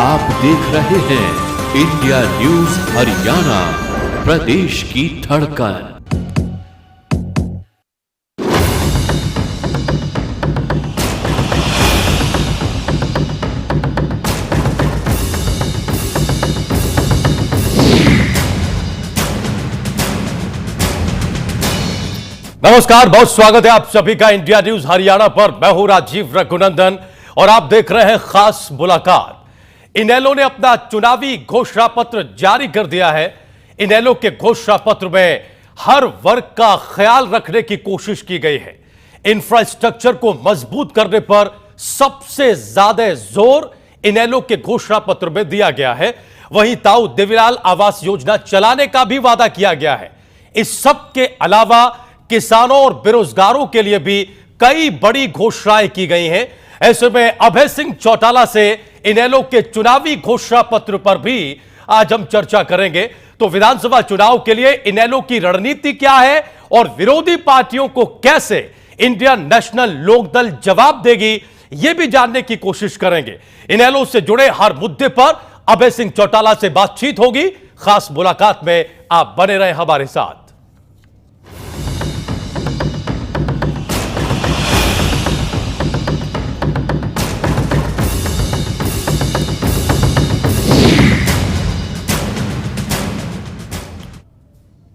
आप देख रहे हैं इंडिया न्यूज हरियाणा, प्रदेश की धड़कन। नमस्कार, बहुत स्वागत है आप सभी का इंडिया न्यूज हरियाणा पर। मैं हूं राजीव रघुनंदन और आप देख रहे हैं खास मुलाकात। इनेलो ने अपना चुनावी घोषणा पत्र जारी कर दिया है। इनेलो के घोषणा पत्र में हर वर्ग का ख्याल रखने की कोशिश की गई है। इंफ्रास्ट्रक्चर को मजबूत करने पर सबसे ज्यादा जोर इनेलो के घोषणा पत्र में दिया गया है। वहीं ताऊ देवीलाल आवास योजना चलाने का भी वादा किया गया है। इस सब के अलावा किसानों और बेरोजगारों के लिए भी कई बड़ी घोषणाएं की गई हैं। ऐसे में अभय सिंह चौटाला से इनेलो के चुनावी घोषणा पत्र पर भी आज हम चर्चा करेंगे। तो विधानसभा चुनाव के लिए इनेलो की रणनीति क्या है और विरोधी पार्टियों को कैसे इंडियन नेशनल लोकदल जवाब देगी, यह भी जानने की कोशिश करेंगे। इनेलो से जुड़े हर मुद्दे पर अभय सिंह चौटाला से बातचीत होगी। खास मुलाकात में आप बने रहे हमारे साथ।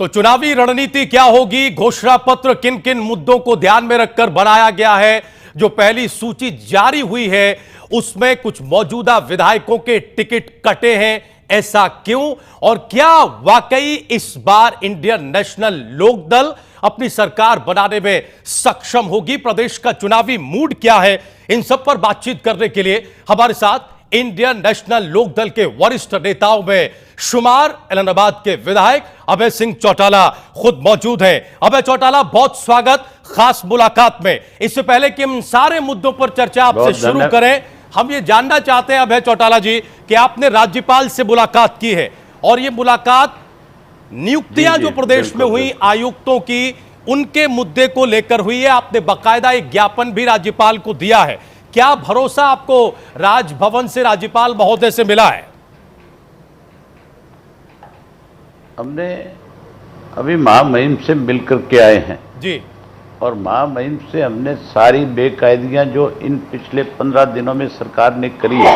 तो चुनावी रणनीति क्या होगी, घोषणा पत्र किन किन मुद्दों को ध्यान में रखकर बनाया गया है। जो पहली सूची जारी हुई है उसमें कुछ मौजूदा विधायकों के टिकट कटे हैं, ऐसा क्यों? और क्या वाकई इस बार इंडियन नेशनल लोकदल अपनी सरकार बनाने में सक्षम होगी? प्रदेश का चुनावी मूड क्या है? इन सब पर बातचीत करने के लिए हमारे साथ इंडियन नेशनल लोकदल के वरिष्ठ नेताओं में शुमार इलाहाबाद के विधायक अभय सिंह चौटाला खुद मौजूद हैं। अभय चौटाला, बहुत स्वागत खास मुलाकात में। इससे पहले कि हम सारे मुद्दों पर चर्चा आपसे शुरू करें, हम ये जानना चाहते हैं अभय चौटाला जी कि आपने राज्यपाल से मुलाकात की है और ये मुलाकात नियुक्तियां जो प्रदेश में हुई आयुक्तों की, उनके मुद्दे को लेकर हुई है। आपने बाकायदा एक ज्ञापन भी राज्यपाल को दिया है। क्या भरोसा आपको राजभवन से राज्यपाल महोदय से मिला है? हमने अभी महामहिम से मिलकर के आए हैं जी, और महामहिम से हमने सारी बेकायदगियां जो इन पिछले 15 दिनों में सरकार ने करी है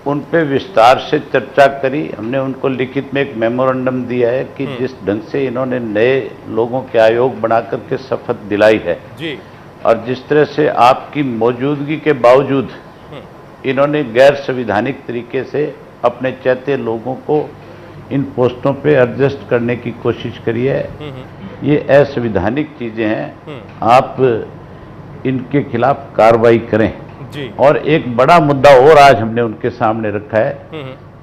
उन पे विस्तार से चर्चा करी। हमने उनको लिखित में एक मेमोरेंडम दिया है कि जिस ढंग से इन्होंने नए लोगों के आयोग बना करके शपथ दिलाई है जी, और जिस तरह से आपकी मौजूदगी के बावजूद इन्होंने गैर संवैधानिक तरीके से अपने चहते लोगों को इन पोस्टों पे एडजस्ट करने की कोशिश करी है, ये असंवैधानिक चीजें हैं। आप इनके खिलाफ कार्रवाई करें जी। और एक बड़ा मुद्दा और आज हमने उनके सामने रखा है।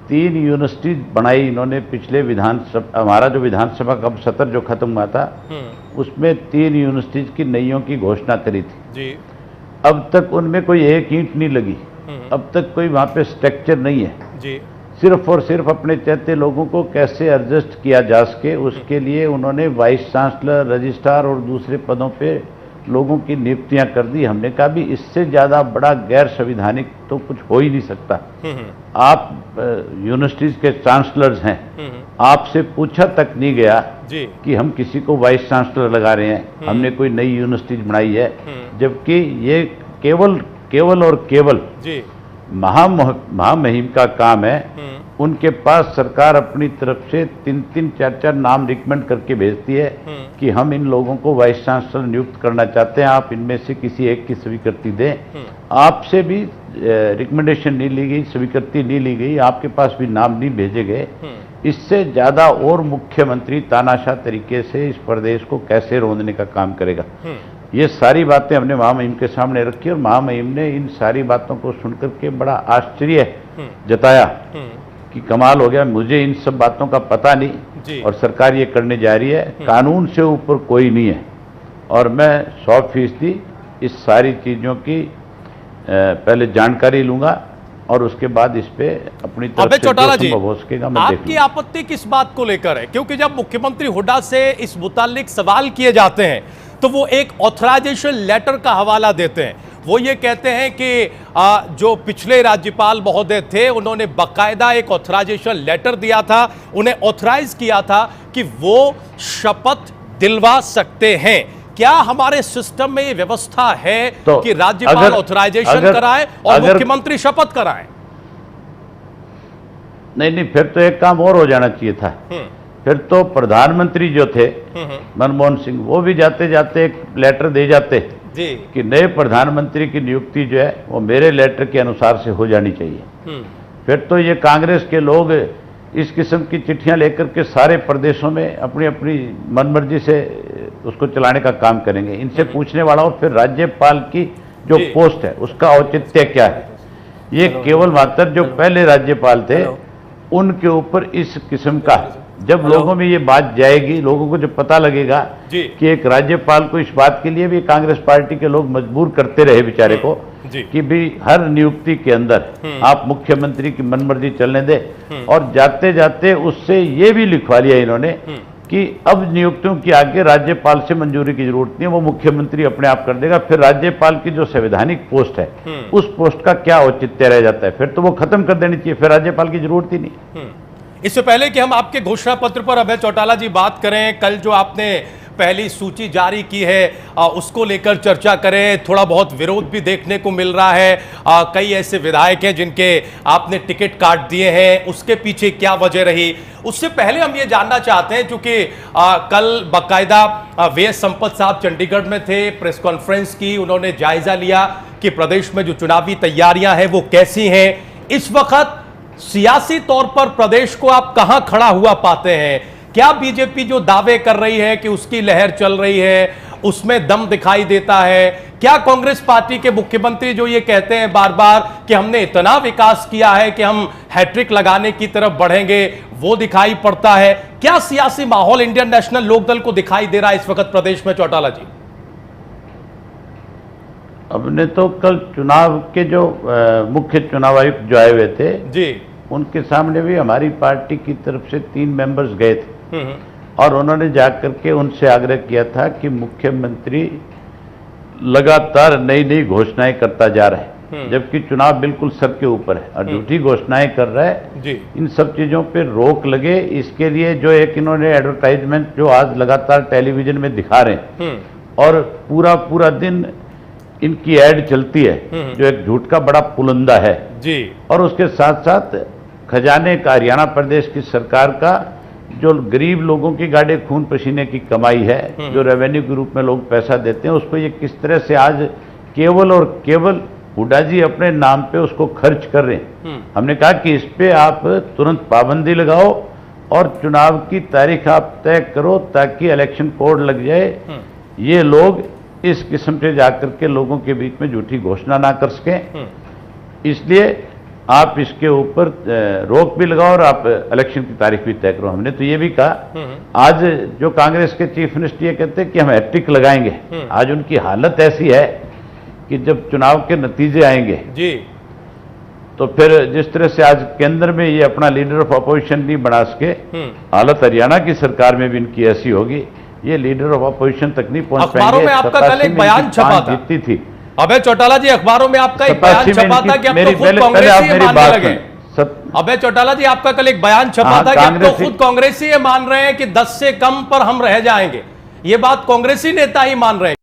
3 यूनिवर्सिटीज बनाई इन्होंने पिछले विधानसभा, हमारा जो विधानसभा का सत्र जो खत्म हुआ था उसमें 3 यूनिवर्सिटीज की नईयों की घोषणा करी थी जी। अब तक उनमें कोई एक ईंट नहीं लगी, अब तक कोई वहां पे स्ट्रक्चर नहीं है जी। सिर्फ और सिर्फ अपने चाहते लोगों को कैसे एडजस्ट किया जा सके उसके लिए उन्होंने वाइस चांसलर, रजिस्ट्रार और दूसरे पदों पे लोगों की नियुक्तियां कर दी। हमने कहा भी इससे ज्यादा बड़ा गैर संवैधानिक तो कुछ हो ही नहीं सकता। आप यूनिवर्सिटीज के चांसलर्स हैं, आपसे पूछा तक नहीं गया जी कि हम किसी को वाइस चांसलर लगा रहे हैं, हमने कोई नई यूनिवर्सिटीज बनाई है, जबकि ये केवल और केवल जी महामहिम का काम है। उनके पास सरकार अपनी तरफ से 3-3, 4-4 नाम रिकमेंड करके भेजती है कि हम इन लोगों को वाइस चांसलर नियुक्त करना चाहते हैं, आप इनमें से किसी एक की स्वीकृति दें। आपसे भी रिकमेंडेशन नहीं ली गई, स्वीकृति नहीं ली गई, आपके पास भी नाम नहीं भेजे गए। इससे ज्यादा और मुख्यमंत्री तानाशाह तरीके से इस प्रदेश को कैसे रोंदने का काम करेगा? ये सारी बातें हमने महामहिम के सामने रखी और महामहिम ने इन सारी बातों को सुनकर के बड़ा आश्चर्य जताया कि कमाल हो गया, मुझे इन सब बातों का पता नहीं और सरकार ये करने जा रही है। कानून से ऊपर कोई नहीं है और मैं 100% इस सारी चीजों की पहले जानकारी लूंगा और उसके बाद इस पे अपनी तरफ से चौटाला जी, हो सकेगा मैं आपकी आपत्ति किस बात को लेकर है? क्योंकि जब मुख्यमंत्री हुड्डा से इस मुतालिक सवाल किए जाते हैं तो वो एक ऑथराइजेशन लेटर का हवाला देते हैं। वो ये कहते हैं कि जो पिछले राज्यपाल महोदय थे उन्होंने बाकायदा एक ऑथराइजेशन लेटर दिया था, उन्हें ऑथराइज किया था कि वो शपथ दिलवा सकते हैं। क्या हमारे सिस्टम में ये व्यवस्था है तो कि राज्यपाल ऑथराइजेशन कराए और मुख्यमंत्री शपथ कराए? नहीं, फिर तो एक काम और हो जाना चाहिए था। फिर तो प्रधानमंत्री जो थे मनमोहन सिंह, वो भी जाते जाते एक लेटर दे जाते जी कि नए प्रधानमंत्री की नियुक्ति जो है वो मेरे लेटर के अनुसार से हो जानी चाहिए। फिर तो ये कांग्रेस के लोग इस किस्म की चिट्ठियां लेकर के सारे प्रदेशों में अपनी अपनी मनमर्जी से उसको चलाने का काम करेंगे। इनसे पूछने वाला हो फिर राज्यपाल की जो पोस्ट है उसका औचित्य क्या है। ये केवल मात्र जो पहले राज्यपाल थे उनके ऊपर इस किस्म का, जब लोगों में ये बात जाएगी, लोगों को जब पता लगेगा कि एक राज्यपाल को, इस बात के लिए भी कांग्रेस पार्टी के लोग मजबूर करते रहे बेचारे को कि भी हर नियुक्ति के अंदर आप मुख्यमंत्री की मनमर्जी चलने दे, और जाते जाते उससे ये भी लिखवा लिया इन्होंने कि अब नियुक्तियों की आगे राज्यपाल से मंजूरी की जरूरत नहीं है, वो मुख्यमंत्री अपने आप कर देगा। फिर राज्यपाल की जो संवैधानिक पोस्ट है उस पोस्ट का क्या औचित्य रह जाता है? फिर तो वो खत्म कर देनी चाहिए, फिर राज्यपाल की जरूरत ही नहीं। इससे पहले कि हम आपके घोषणा पत्र पर अभय चौटाला जी बात करें, कल जो आपने पहली सूची जारी की है उसको लेकर चर्चा करें। थोड़ा बहुत विरोध भी देखने को मिल रहा है, कई ऐसे विधायक हैं जिनके आपने टिकट काट दिए हैं, उसके पीछे क्या वजह रही? उससे पहले हम ये जानना चाहते हैं, क्योंकि कल बाकायदा वीएस संपत साहब चंडीगढ़ में थे, प्रेस कॉन्फ्रेंस की, उन्होंने जायजा लिया कि प्रदेश में जो चुनावी तैयारियां हैं वो कैसी हैं। इस वक्त सियासी तौर पर प्रदेश को आप कहां खड़ा हुआ पाते हैं? क्या बीजेपी जो दावे कर रही है कि उसकी लहर चल रही है उसमें दम दिखाई देता है? क्या कांग्रेस पार्टी के मुख्यमंत्री जो ये कहते हैं बार बार कि हमने इतना विकास किया है कि हम हैट्रिक लगाने की तरफ बढ़ेंगे, वो दिखाई पड़ता है? क्या सियासी माहौल इंडियन नेशनल लोकदल को दिखाई दे रहा है इस वक्त प्रदेश में, चौटाला जी? हमने तो कल चुनाव के जो मुख्य चुनाव आयुक्त जो आए हुए थे जी, उनके सामने भी हमारी पार्टी की तरफ से 3 मेंबर्स गए थे और उन्होंने जाकर के उनसे आग्रह किया था कि मुख्यमंत्री लगातार नई नई घोषणाएं करता जा रहा है, जबकि चुनाव बिल्कुल सर के ऊपर है और झूठी घोषणाएं कर रहा है जी। इन सब चीजों पे रोक लगे। इसके लिए जो एक इन्होंने एडवर्टाइजमेंट जो आज लगातार टेलीविजन में दिखा रहे हैं और पूरा पूरा दिन इनकी एड चलती है, जो एक झूठ का बड़ा पुलंदा है जी। और उसके साथ साथ खजाने का, हरियाणा प्रदेश की सरकार का जो गरीब लोगों की गाढ़े खून पसीने की कमाई है, जो रेवेन्यू के रूप में लोग पैसा देते हैं, उसको ये किस तरह से आज केवल और केवल हुड्डा जी अपने नाम पे उसको खर्च कर रहे हैं। हमने कहा कि इस पे आप तुरंत पाबंदी लगाओ और चुनाव की तारीख आप तय करो ताकि इलेक्शन कोड लग जाए, ये लोग इस किस्म से जाकर के लोगों के बीच में झूठी घोषणा ना कर सकें। इसलिए आप इसके ऊपर रोक भी लगाओ और आप इलेक्शन की तारीख भी तय करो। हमने तो ये भी कहा, आज जो कांग्रेस के चीफ मिनिस्टर ये कहते हैं कि हम हैट्रिक लगाएंगे, आज उनकी हालत ऐसी है कि जब चुनाव के नतीजे आएंगे जी, तो फिर जिस तरह से आज केंद्र में ये अपना लीडर ऑफ अपोजिशन नहीं बना सके, हालत हरियाणा की सरकार में भी इनकी ऐसी होगी, ये लीडर ऑफ अपोजिशन तक नहीं पहुंच पाएंगे। अखबारों में आपका कल एक बयान छपा था, जीतती थी अभय चौटाला जी, अखबारों में आपका एक बयान छपा था कि अब तो खुद कांग्रेसी ये मानने लगे। अभय चौटाला जी, आपका कल एक बयान छपा था कि अब तो खुद कांग्रेसी ये मान रहे हैं कि 10 से कम पर हम रह जाएंगे। ये बात कांग्रेसी नेता ही मान रहे हैं।